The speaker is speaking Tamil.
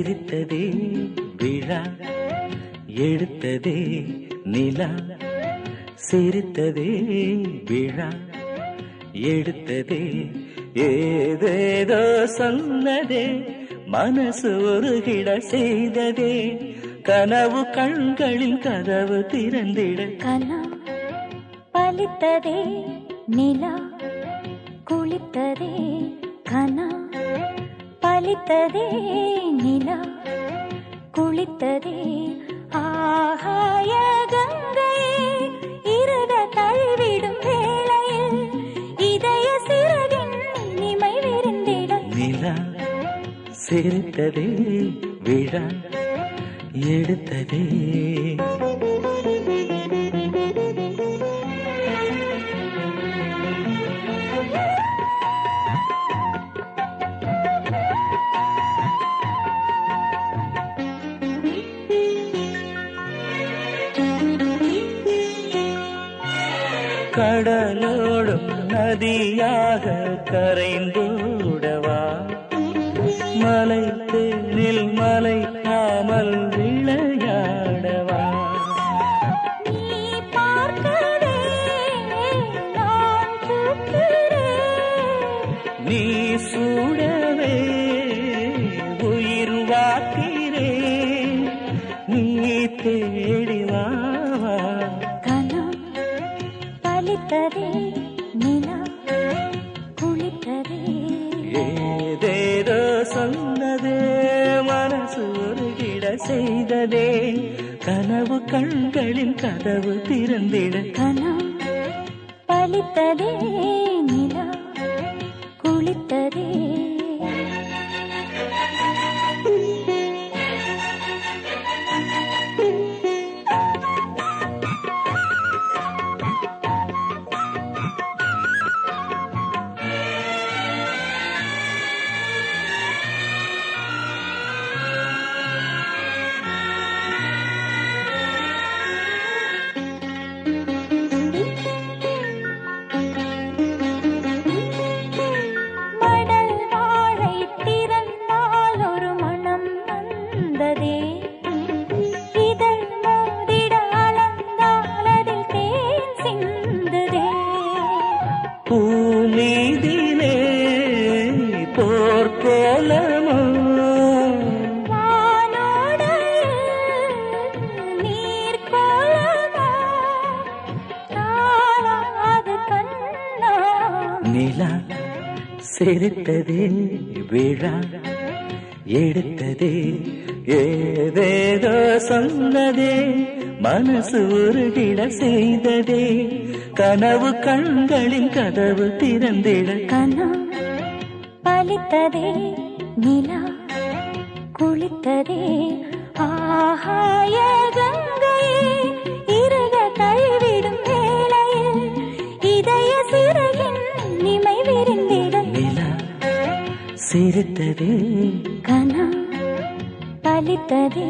சிரித்ததே விழா, எடுத்ததே நிலா. சிரித்ததே விழா, எடுத்ததே ஏதேதோ சொன்னதே, மனசு உருகிட செய்ததே. கனவு கண்களின் கதவு திறந்திட கனா பலித்ததே நிலா, குளித்ததே கனா பலித்ததே நிலா, குளித்ததே ஆகாய கங்கையே. இருக தழுவிடும் வேளையில் இதய சிறகின் இனிமை விரிந்திட நிலா. சிரித்ததே விழா, எடுத்ததே. கடலோடும் நதியாக கரைந்தோடவா, மலை தேனில் மலைக்காமல் விளையாடவா. நீ பார்க்கவே நான் தூக்கிறேன், நீ சூடவே உயிர் வாக்கிறேன், நீ தேடிவா. கனா பலித்ததே நிலா, குளித்ததே ஏதேதோ சொன்னதே, மனசு உருகிட செய்ததே. கனவு கண்களின் கதவு திறந்திட கனா பலித்ததே நிலா, குளித்ததே. பூமீதிலே போர்க்கோலமோ, நிலா. சிரித்ததே விழா, எடுத்ததே ஏதேதோ சொன்னதே, மனசு உருகிட செய்ததே. கனவு கண்களின் கதவு திறந்திட கனா பலித்ததே நிலா, குளித்ததே ஆகாய கங்கையே. இருக தழுவிடும் வேளையில் இதய சிறகின் இனிமை விரிந்திட நிலா. சிரித்ததே கனா பலித்ததே.